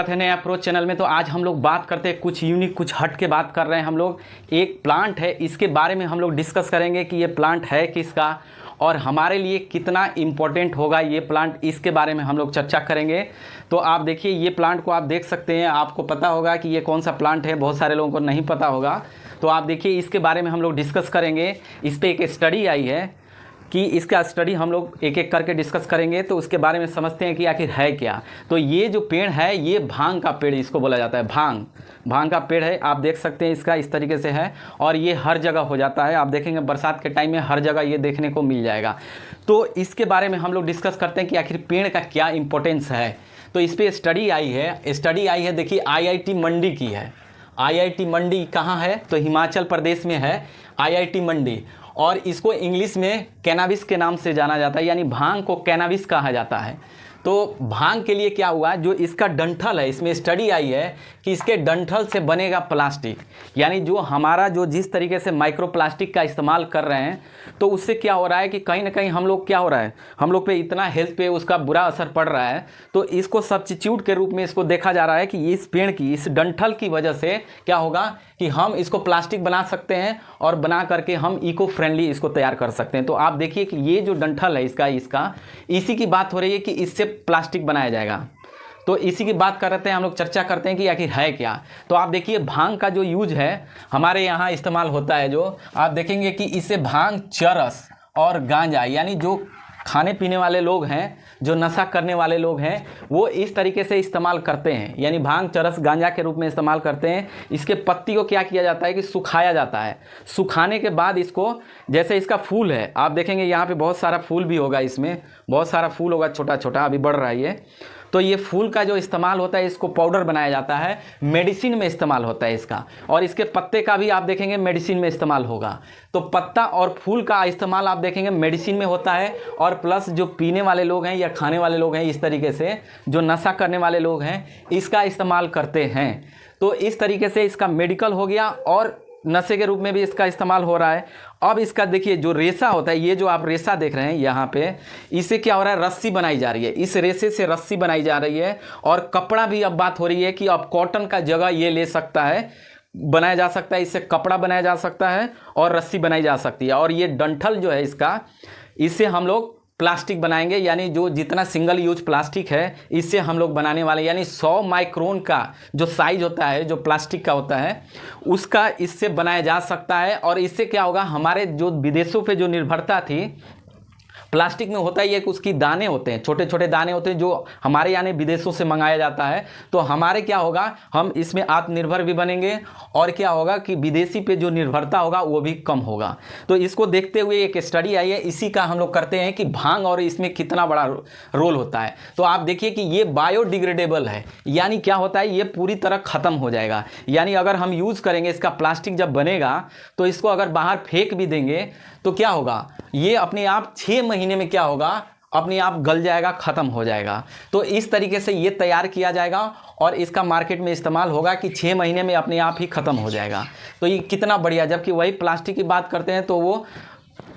बात है नए अप्रोच चैनल में। तो आज हम लोग बात करते हैं कुछ यूनिक, कुछ हट के बात कर रहे हैं हम लोग। एक प्लांट है, इसके बारे में हम लोग डिस्कस करेंगे कि ये प्लांट है किसका और हमारे लिए कितना इम्पोर्टेंट होगा ये प्लांट, इसके बारे में हम लोग चर्चा करेंगे। तो आप देखिए ये प्लांट को आप देख सकते हैं, आपको पता होगा कि ये कौन सा प्लांट है, बहुत सारे लोगों को नहीं पता होगा। तो आप देखिए इसके बारे में हम लोग डिस्कस करेंगे। इस पर एक स्टडी आई है कि इसका स्टडी हम लोग एक एक करके डिस्कस करेंगे। तो उसके बारे में समझते हैं कि आखिर है क्या। तो ये जो पेड़ है ये भांग का पेड़ इसको बोला जाता है। भांग का पेड़ है, आप देख सकते हैं इसका इस तरीके से है और ये हर जगह हो जाता है। आप देखेंगे बरसात के टाइम में हर जगह ये देखने को मिल जाएगा। तो इसके बारे में हम लोग डिस्कस करते हैं कि आखिर पेड़ का क्या इंपॉर्टेंस है। तो इस पर स्टडी आई है, देखिए IIT मंडी की है। IIT मंडी कहाँ है? तो हिमाचल प्रदेश में है IIT मंडी, और इसको इंग्लिश में कैनाबिस के नाम से जाना जाता है, यानी भांग को कैनाबिस कहा जाता है। तो भांग के लिए क्या हुआ, जो इसका डंठल है, इसमें स्टडी आई है कि इसके डंठल से बनेगा प्लास्टिक। यानी जो हमारा जो जिस तरीके से माइक्रो प्लास्टिक का इस्तेमाल कर रहे हैं, तो उससे क्या हो रहा है कि कहीं ना कहीं हम लोग क्या हो रहा है, हम लोग पे इतना हेल्थ पे उसका बुरा असर पड़ रहा है। तो इसको सब्स्टिट्यूट के रूप में इसको देखा जा रहा है कि इस पेड़ की, इस डंठल की वजह से क्या होगा कि हम इसको प्लास्टिक बना सकते हैं और बना करके हम इको फ्रेंडली इसको तैयार कर सकते हैं। तो आप देखिए कि ये जो डंठल है इसका इसी की बात हो रही है कि इससे प्लास्टिक बनाया जाएगा। तो इसी की बात कर रहे हैं हम लोग, चर्चा करते हैं कि आखिर है क्या। तो आप देखिए भांग का जो यूज है हमारे यहाँ इस्तेमाल होता है, जो आप देखेंगे कि इससे भांग, चरस और गांजा, यानी जो खाने पीने वाले लोग हैं, जो नशा करने वाले लोग हैं, वो इस तरीके से इस्तेमाल करते हैं। यानी भांग, चरस, गांजा के रूप में इस्तेमाल करते हैं। इसके पत्ती को क्या किया जाता है कि सुखाया जाता है। सुखाने के बाद इसको, जैसे इसका फूल है, आप देखेंगे यहाँ पे बहुत सारा फूल भी होगा, इसमें बहुत सारा फूल होगा, छोटा छोटा अभी बढ़ रहा है ये। तो ये फूल का जो इस्तेमाल होता है, इसको पाउडर बनाया जाता है, मेडिसिन में इस्तेमाल होता है इसका। और इसके पत्ते का भी आप देखेंगे मेडिसिन में इस्तेमाल होगा। तो पत्ता और फूल का इस्तेमाल आप देखेंगे मेडिसिन में होता है, और प्लस जो पीने वाले लोग हैं या खाने वाले लोग हैं, इस तरीके से जो नशा करने वाले लोग हैं, इसका इस्तेमाल करते हैं। तो इस तरीके से इसका मेडिकल हो गया और नशे के रूप में भी इसका इस्तेमाल हो रहा है। अब इसका देखिए जो रेशा होता है, ये जो आप रेशा देख रहे हैं यहाँ पे, इससे क्या हो रहा है, रस्सी बनाई जा रही है। इस रेशे से रस्सी बनाई जा रही है, और कपड़ा भी अब बात हो रही है कि अब कॉटन का जगह ये ले सकता है, बनाया जा सकता है, इससे कपड़ा बनाया जा सकता है और रस्सी बनाई जा सकती है। और ये डंठल जो है इसका, इससे हम लोग प्लास्टिक बनाएंगे। यानी जो जितना सिंगल यूज प्लास्टिक है, इससे हम लोग बनाने वाले, यानी 100 माइक्रोन का जो साइज होता है, जो प्लास्टिक का होता है, उसका इससे बनाया जा सकता है। और इससे क्या होगा, हमारे जो विदेशों पे जो निर्भरता थी, प्लास्टिक में होता ही है कि उसकी दाने होते हैं, छोटे छोटे दाने होते हैं, जो हमारे यानी विदेशों से मंगाया जाता है। तो हमारे क्या होगा, हम इसमें आत्मनिर्भर भी बनेंगे, और क्या होगा कि विदेशी पे जो निर्भरता होगा वो भी कम होगा। तो इसको देखते हुए एक स्टडी आई है, इसी का हम लोग करते हैं कि भांग और इसमें कितना बड़ा रोल होता है। तो आप देखिए कि ये बायोडिग्रेडेबल है, यानी क्या होता है, ये पूरी तरह ख़त्म हो जाएगा। यानी अगर हम यूज़ करेंगे इसका, प्लास्टिक जब बनेगा तो इसको अगर बाहर फेंक भी देंगे तो क्या होगा, ये अपने आप 6 महीने में क्या होगा, अपने आप गल जाएगा, ख़त्म हो जाएगा। तो इस तरीके से ये तैयार किया जाएगा और इसका मार्केट में इस्तेमाल होगा कि 6 महीने में अपने आप ही ख़त्म हो जाएगा। तो ये कितना बढ़िया। जबकि वही प्लास्टिक की बात करते हैं तो वो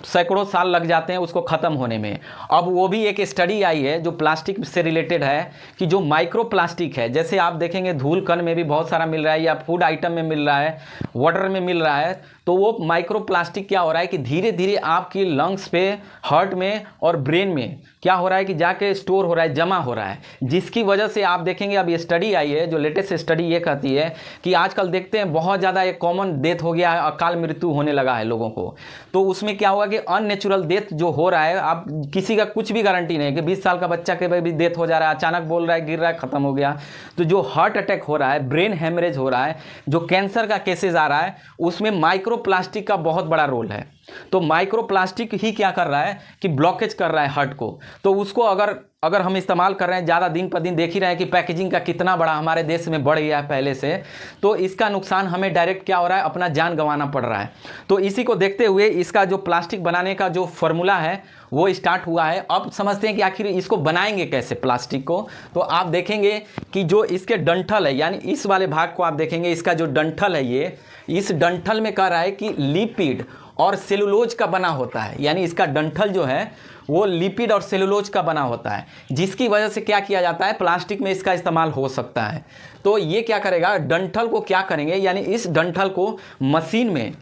सैकड़ों साल लग जाते हैं उसको ख़त्म होने में। अब वो भी एक स्टडी आई है जो प्लास्टिक से रिलेटेड है, कि जो माइक्रो प्लास्टिक है, जैसे आप देखेंगे धूल कण में भी बहुत सारा मिल रहा है, या फूड आइटम में मिल रहा है, वाटर में मिल रहा है। तो वो माइक्रो प्लास्टिक क्या हो रहा है कि धीरे धीरे आपकी लंग्स पे, हार्ट में और ब्रेन में क्या हो रहा है कि जाके स्टोर हो रहा है, जमा हो रहा है, जिसकी वजह से आप देखेंगे, अब ये स्टडी आई है, जो लेटेस्ट स्टडी ये कहती है कि आजकल देखते हैं बहुत ज़्यादा एक कॉमन डेथ हो गया है, अकाल मृत्यु होने लगा है लोगों को। तो उसमें क्या होगा कि अननेचुरल डेथ जो हो रहा है, आप किसी का कुछ भी गारंटी नहीं है कि 20 साल का बच्चा के भी डेथ हो जा रहा है, अचानक बोल रहा है, गिर रहा है, ख़त्म हो गया। तो जो हार्ट अटैक हो रहा है, ब्रेन हेमरेज हो रहा है, जो कैंसर का केसेज आ रहा है, उसमें माइक्रो प्लास्टिक का बहुत बड़ा रोल है। तो माइक्रो प्लास्टिक ही क्या कर रहा है कि ब्लॉकेज कर रहा है हार्ट को। तो उसको अगर हम इस्तेमाल कर रहे हैं ज़्यादा, दिन पर दिन देख ही रहे हैं कि पैकेजिंग का कितना बड़ा हमारे देश में बढ़ गया है पहले से, तो इसका नुकसान हमें डायरेक्ट क्या हो रहा है, अपना जान गंवाना पड़ रहा है। तो इसी को देखते हुए इसका जो प्लास्टिक बनाने का जो फॉर्मूला है वो स्टार्ट हुआ है। अब समझते हैं कि आखिर इसको बनाएंगे कैसे प्लास्टिक को। तो आप देखेंगे कि जो इसके डंठल है, यानी इस वाले भाग को आप देखेंगे, इसका जो डंठल है, ये इस डंठल में कह रहा है कि लिपिड और सेलुलोज का बना होता है, यानी इसका डंठल जो है वो लिपिड और सेलुलोज का बना होता है, जिसकी वजह से क्या किया जाता है, प्लास्टिक में इसका इस्तेमाल हो सकता है। तो ये क्या करेगा, डंठल को क्या करेंगे, यानी इस डंठल को मशीन में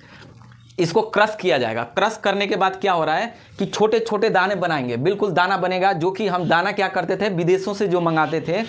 इसको क्रश किया जाएगा। क्रश करने के बाद क्या हो रहा है कि छोटे छोटे दाने बनाएंगे, बिल्कुल दाना बनेगा, जो कि हम दाना क्या करते थे, विदेशों से जो मंगाते थे,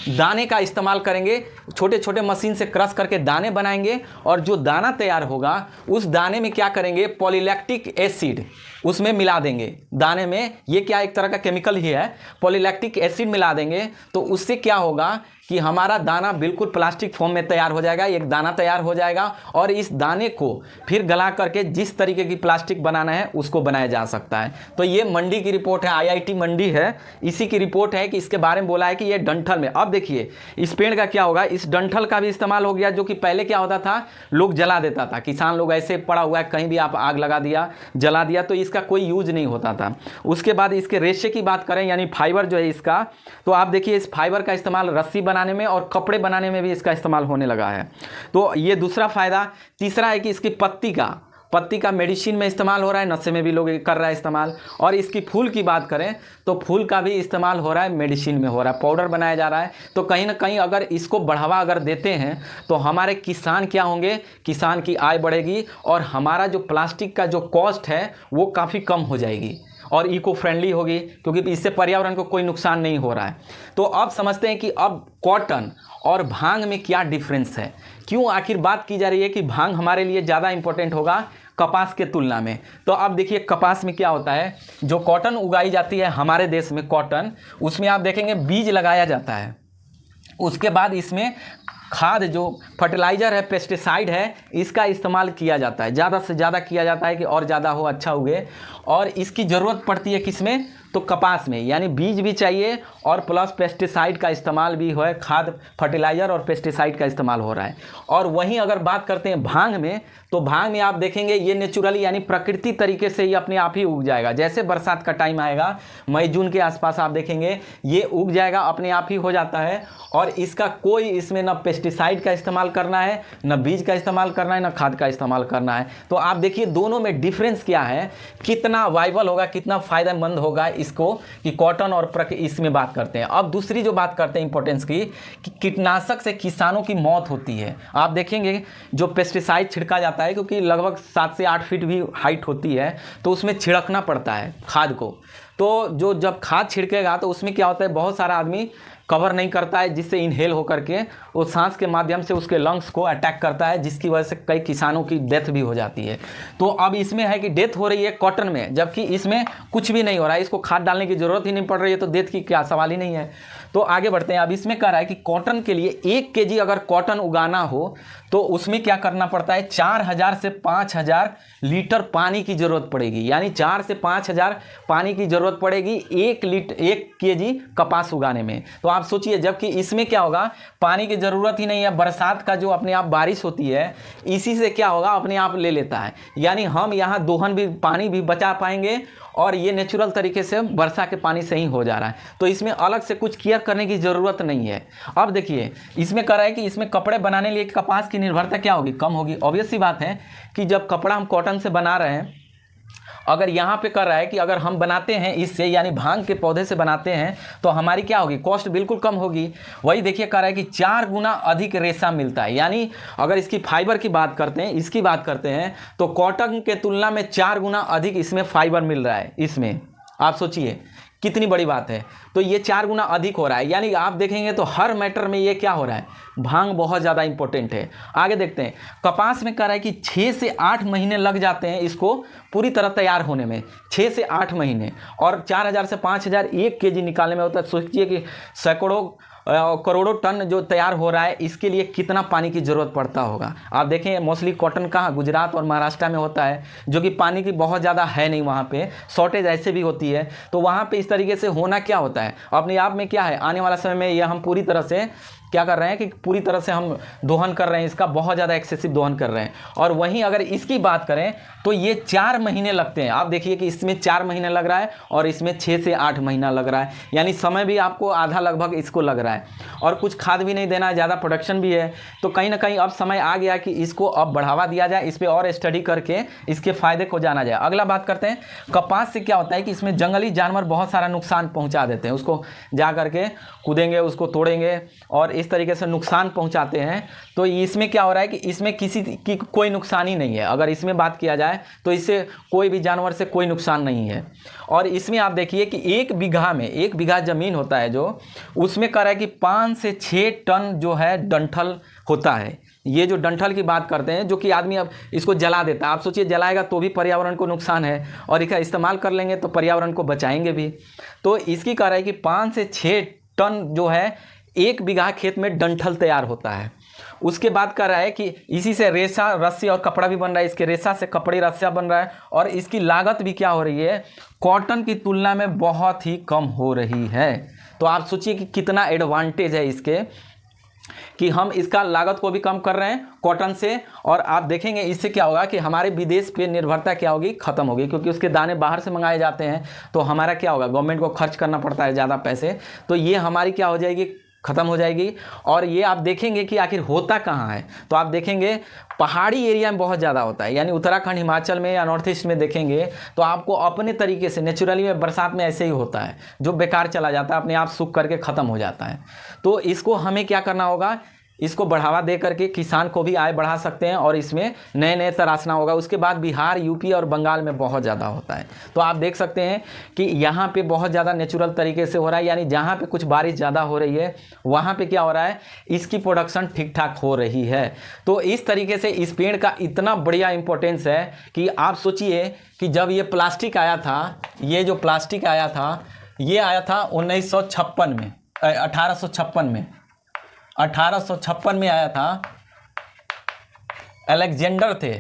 दाने का इस्तेमाल करेंगे, छोटे छोटे मशीन से क्रश करके दाने बनाएंगे, और जो दाना तैयार होगा उस दाने में क्या करेंगे, पॉलीलैक्टिक एसिड उसमें मिला देंगे दाने में। ये क्या एक तरह का केमिकल ही है, पॉलीलैक्टिक एसिड मिला देंगे, तो उससे क्या होगा कि हमारा दाना बिल्कुल प्लास्टिक फॉर्म में तैयार हो जाएगा, एक दाना तैयार हो जाएगा, और इस दाने को फिर गला करके जिस तरीके की प्लास्टिक बनाना है उसको बनाया जा सकता है। तो ये मंडी की रिपोर्ट है, IIT मंडी है, इसी की रिपोर्ट है कि इसके बारे में बोला है कि ये डंठल में। अब देखिए इस पेड़ का क्या होगा, इस डंठल का भी इस्तेमाल हो गया, जो कि पहले क्या होता था, लोग जला देता था, किसान लोग ऐसे पड़ा हुआ है कहीं भी आप आग लगा दिया, जला दिया, तो इसका कोई यूज नहीं होता था। उसके बाद इसके रेशे की बात करें, यानी फाइबर जो है इसका, तो आप देखिए इस फाइबर का इस्तेमाल रस्सी बनाने में और कपड़े बनाने में भी इसका इस्तेमाल होने लगा है। तो ये दूसरा फायदा। तीसरा है कि इसकी पत्ती का मेडिसिन में इस्तेमाल हो रहा है, नशे में भी लोग कर रहा है इस्तेमाल। और इसकी फूल की बात करें तो फूल का भी इस्तेमाल हो रहा है, मेडिसिन में हो रहा है, पाउडर बनाया जा रहा है। तो कहीं ना कहीं अगर इसको बढ़ावा अगर देते हैं तो हमारे किसान क्या होंगे, किसान की आय बढ़ेगी, और हमारा जो प्लास्टिक का जो कॉस्ट है वो काफ़ी कम हो जाएगी और इको फ्रेंडली होगी, क्योंकि इससे पर्यावरण को कोई नुकसान नहीं हो रहा है। तो अब समझते हैं कि अब कॉटन और भांग में क्या डिफरेंस है, क्यों आखिर बात की जा रही है कि भांग हमारे लिए ज़्यादा इंपॉर्टेंट होगा कपास के तुलना में। तो अब देखिए कपास में क्या होता है, जो कॉटन उगाई जाती है हमारे देश में कॉटन, उसमें आप देखेंगे बीज लगाया जाता है, उसके बाद इसमें खाद जो फर्टिलाइज़र है, पेस्टिसाइड है, इसका इस्तेमाल किया जाता है, ज़्यादा से ज़्यादा किया जाता है कि और ज़्यादा हो, अच्छा उगे। और इसकी ज़रूरत पड़ती है किसमें, तो कपास में, यानी बीज भी चाहिए और प्लस पेस्टिसाइड का इस्तेमाल भी हो, खाद फर्टिलाइज़र और पेस्टिसाइड का इस्तेमाल हो रहा है। और वहीं अगर बात करते हैं भांग में, तो भांग में आप देखेंगे ये नेचुरली यानी प्रकृति तरीके से ही अपने आप ही उग जाएगा। जैसे बरसात का टाइम आएगा, मई जून के आसपास आप देखेंगे ये उग जाएगा, अपने आप ही हो जाता है। और इसका कोई इसमें न पेस्टिसाइड का इस्तेमाल करना है, न बीज का इस्तेमाल करना है, न खाद का इस्तेमाल करना है। तो आप देखिए दोनों में डिफरेंस क्या है, कितना वाइबल होगा, कितना फ़ायदेमंद होगा इसको, कि कॉटन और इसमें बात करते हैं। अब दूसरी जो बात करते हैं इंपॉर्टेंस की, कि कीटनाशक से किसानों की मौत होती है। आप देखेंगे जो पेस्टिसाइड छिड़का जाता है, क्योंकि लगभग 7 से 8 फीट भी हाइट होती है, तो उसमें छिड़कना पड़ता है खाद को। तो जो जब खाद छिड़केगा तो उसमें क्या होता है, बहुत सारा आदमी कवर नहीं करता है, जिससे इनहेल होकर के वो सांस के माध्यम से उसके लंग्स को अटैक करता है, जिसकी वजह से कई किसानों की डेथ भी हो जाती है। तो अब इसमें है कि डेथ हो रही है कॉटन में, जबकि इसमें कुछ भी नहीं हो रहा है, इसको खाद डालने की ज़रूरत ही नहीं पड़ रही है, तो डेथ की क्या सवाल ही नहीं है। तो आगे बढ़ते हैं। अब इसमें कह रहा है कि कॉटन के लिए 1 kg अगर कॉटन उगाना हो तो उसमें क्या करना पड़ता है, 4000 से 5000 लीटर पानी की ज़रूरत पड़ेगी, यानी 4 से 5000 पानी की ज़रूरत पड़ेगी 1 kg कपास उगाने में। तो आप सोचिए, जबकि इसमें क्या होगा, पानी की ज़रूरत ही नहीं है, बरसात का जो अपने आप बारिश होती है इसी से क्या होगा, अपने आप ले लेता है, यानी हम यहाँ दोहन भी, पानी भी बचा पाएंगे, और ये नेचुरल तरीके से वर्षा के पानी से ही हो जा रहा है। तो इसमें अलग से कुछ केयर करने की ज़रूरत नहीं है। अब देखिए इसमें कह रहा है कि इसमें कपड़े बनाने के लिए कपास की निर्भरता क्या होगी, कम होगी। ऑब्वियस सी बात है कि जब कपड़ा हम कॉटन से बना रहे हैं, अगर यहाँ पे कर रहा है कि अगर हम बनाते हैं इससे, यानी भांग के पौधे से बनाते हैं, तो हमारी क्या होगी, कॉस्ट बिल्कुल कम होगी। वही देखिए कह रहा है कि 4 गुना अधिक रेशा मिलता है, यानी अगर इसकी फाइबर की बात करते हैं, इसकी बात करते हैं, तो कॉटन के तुलना में 4 गुना अधिक इसमें फाइबर मिल रहा है। इसमें आप सोचिए कितनी बड़ी बात है। तो ये 4 गुना अधिक हो रहा है, यानी आप देखेंगे तो हर मैटर में ये क्या हो रहा है, भांग बहुत ज़्यादा इंपॉर्टेंट है। आगे देखते हैं, कपास में कह रहा है कि 6 से 8 महीने लग जाते हैं इसको पूरी तरह तैयार होने में, 6 से 8 महीने, और 4000 से 5000 1 kg निकालने में होता है। सोचिए कि सैकड़ों करोड़ों टन जो तैयार हो रहा है, इसके लिए कितना पानी की ज़रूरत पड़ता होगा। आप देखें मोस्टली कॉटन कहाँ, गुजरात और महाराष्ट्र में होता है, जो कि पानी की बहुत ज़्यादा है नहीं, वहाँ पे शॉर्टेज ऐसे भी होती है। तो वहाँ पे इस तरीके से होना क्या होता है, अपने आप में क्या है, आने वाला समय में यह हम पूरी तरह से क्या कर रहे हैं कि पूरी तरह से हम दोहन कर रहे हैं, इसका बहुत ज़्यादा एक्सेसिव दोहन कर रहे हैं। और वहीं अगर इसकी बात करें तो ये 4 महीने लगते हैं। आप देखिए कि इसमें 4 महीने लग रहा है और इसमें 6 से 8 महीना लग रहा है, यानी समय भी आपको आधा लगभग इसको लग रहा है। और कुछ खाद भी नहीं देना है, ज़्यादा प्रोडक्शन भी है। तो कहीं ना कहीं अब समय आ गया कि इसको अब बढ़ावा दिया जाए, इस पर और स्टडी करके इसके फायदे को जाना जाए। अगला बात करते हैं कपास से क्या होता है कि इसमें जंगली जानवर बहुत सारा नुकसान पहुंचा देते हैं, उसको जा करके कूदेंगे, उसको तोड़ेंगे और इस तरीके से नुकसान पहुंचाते हैं। तो इसमें क्या हो रहा है कि इसमें किसी की कोई नुकसान ही नहीं है। अगर इसमें बात किया जाए तो इससे कोई भी जानवर से कोई नुकसान नहीं है। और इसमें आप देखिए कि 1 बीघा में 1 बीघा ज़मीन होता है जो, उसमें कह रहा है कि 5 से 6 टन जो है डंठल होता है। ये जो डंठल की बात करते हैं, जो कि आदमी अब इसको जला देता है। आप सोचिए जलाएगा तो भी पर्यावरण को नुकसान है, और इसका इस्तेमाल कर लेंगे तो पर्यावरण को बचाएंगे भी। तो इसकी कह रहा है कि 5 से 6 टन जो है 1 बीघा खेत में डंठल तैयार होता है। उसके बाद कह रहा है कि इसी से रेशा, रस्सी और कपड़ा भी बन रहा है। इसके रेशा से कपड़े, रस्सिया बन रहा है। और इसकी लागत भी क्या हो रही है, कॉटन की तुलना में बहुत ही कम हो रही है। तो आप सोचिए कि कितना एडवांटेज है इसके, कि हम इसका लागत को भी कम कर रहे हैं कॉटन से। और आप देखेंगे इससे क्या होगा कि हमारे विदेश पे निर्भरता क्या होगी, ख़त्म होगी, क्योंकि उसके दाने बाहर से मंगाए जाते हैं। तो हमारा क्या होगा, गवर्नमेंट को खर्च करना पड़ता है ज़्यादा पैसे, तो ये हमारी क्या हो जाएगी, ख़त्म हो जाएगी। और ये आप देखेंगे कि आखिर होता कहाँ है, तो आप देखेंगे पहाड़ी एरिया में बहुत ज़्यादा होता है, यानी उत्तराखंड, हिमाचल में या नॉर्थ ईस्ट में देखेंगे तो आपको अपने तरीके से नेचुरली में बरसात में ऐसे ही होता है, जो बेकार चला जाता है, अपने आप सूख करके ख़त्म हो जाता है। तो इसको हमें क्या करना होगा, इसको बढ़ावा दे करके किसान को भी आय बढ़ा सकते हैं और इसमें नए नए तराशना होगा। उसके बाद बिहार, यूपी और बंगाल में बहुत ज़्यादा होता है। तो आप देख सकते हैं कि यहाँ पे बहुत ज़्यादा नेचुरल तरीके से हो रहा है, यानी जहाँ पे कुछ बारिश ज़्यादा हो रही है वहाँ पे क्या हो रहा है, इसकी प्रोडक्शन ठीक ठाक हो रही है। तो इस तरीके से इस पेड़ का इतना बढ़िया इंपॉर्टेंस है कि आप सोचिए कि जब ये प्लास्टिक आया था, ये जो प्लास्टिक आया था, ये आया था 1956 में, 1856 में आया था। अलेक्जेंडर थे,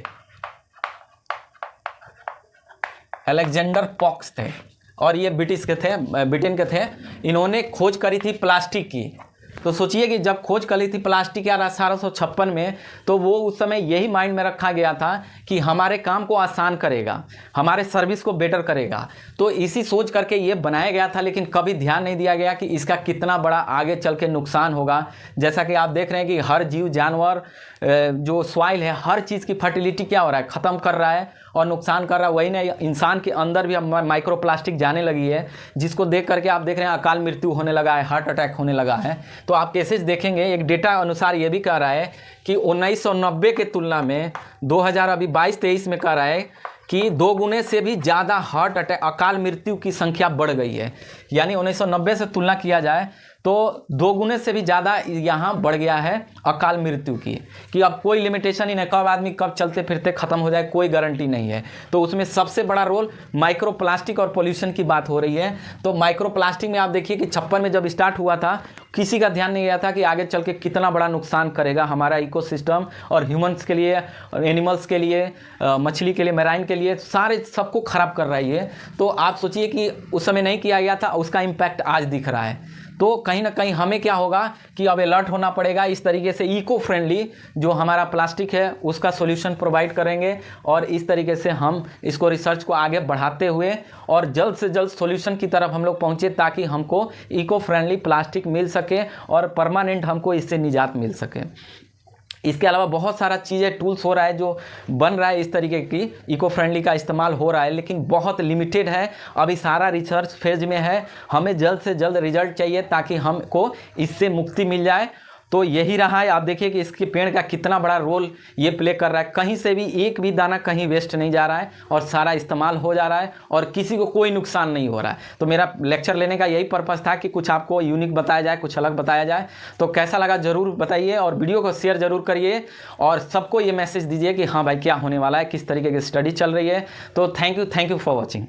अलेक्जेंडर पॉक्स थे, और ये ब्रिटेन के थे। इन्होंने खोज करी थी प्लास्टिक की। तो सोचिए कि जब खोज करी थी प्लास्टिक यार 1856 में, तो वो उस समय यही माइंड में रखा गया था कि हमारे काम को आसान करेगा, हमारे सर्विस को बेटर करेगा। तो इसी सोच करके ये बनाया गया था, लेकिन कभी ध्यान नहीं दिया गया कि इसका कितना बड़ा आगे चल के नुकसान होगा। जैसा कि आप देख रहे हैं कि हर जीव जानवर, जो सॉइल है, हर चीज़ की फर्टिलिटी क्या हो रहा है, ख़त्म कर रहा है और नुकसान कर रहा है। वही नहीं, इंसान के अंदर भी अब माइक्रो प्लास्टिक जाने लगी है, जिसको देख करके आप देख रहे हैं अकाल मृत्यु होने लगा है, हार्ट अटैक होने लगा है। तो आप केसेस देखेंगे, एक डेटा अनुसार ये भी कह रहा है कि 1990 के तुलना में 2022-23 में कह रहा है कि 2 गुने से भी ज़्यादा हार्ट अटैक, अकाल मृत्यु की संख्या बढ़ गई है। यानी 1990 से तुलना किया जाए तो 2 गुने से भी ज़्यादा यहाँ बढ़ गया है अकाल मृत्यु की, कि अब कोई लिमिटेशन ही नहीं, कब आदमी कब चलते फिरते ख़त्म हो जाए कोई गारंटी नहीं है। तो उसमें सबसे बड़ा रोल माइक्रो प्लास्टिक और पोल्यूशन की बात हो रही है। तो माइक्रो प्लास्टिक में आप देखिए कि 56 में जब स्टार्ट हुआ था, किसी का ध्यान नहीं गया था कि आगे चल के कितना बड़ा नुकसान करेगा हमारा इकोसिस्टम और ह्यूमंस के लिए, एनिमल्स के लिए, मछली के लिए, मैराइन के लिए, सारे सबको ख़राब कर रहा है ये। तो आप सोचिए कि उस समय नहीं किया गया था, उसका इम्पैक्ट आज दिख रहा है। तो कहीं ना कहीं हमें क्या होगा कि अब अलर्ट होना पड़ेगा। इस तरीके से इको फ्रेंडली जो हमारा प्लास्टिक है उसका सॉल्यूशन प्रोवाइड करेंगे, और इस तरीके से हम इसको रिसर्च को आगे बढ़ाते हुए और जल्द से जल्द सॉल्यूशन की तरफ हम लोग पहुँचे, ताकि हमको इको फ्रेंडली प्लास्टिक मिल सके और परमानेंट हमको इससे निजात मिल सके। इसके अलावा बहुत सारा चीज़ें, टूल्स हो रहा है जो बन रहा है, इस तरीके की इको फ्रेंडली का इस्तेमाल हो रहा है, लेकिन बहुत लिमिटेड है। अभी सारा रिसर्च फेज में है। हमें जल्द से जल्द रिजल्ट चाहिए ताकि हमको इससे मुक्ति मिल जाए। तो यही रहा है। आप देखिए कि इसके पेड़ का कितना बड़ा रोल ये प्ले कर रहा है। कहीं से भी एक भी दाना कहीं वेस्ट नहीं जा रहा है और सारा इस्तेमाल हो जा रहा है और किसी को कोई नुकसान नहीं हो रहा है। तो मेरा लेक्चर लेने का यही पर्पस था कि कुछ आपको यूनिक बताया जाए, कुछ अलग बताया जाए। तो कैसा लगा ज़रूर बताइए और वीडियो को शेयर ज़रूर करिए और सबको ये मैसेज दीजिए कि हाँ भाई क्या होने वाला है, किस तरीके की स्टडी चल रही है। तो थैंक यू फॉर वॉचिंग।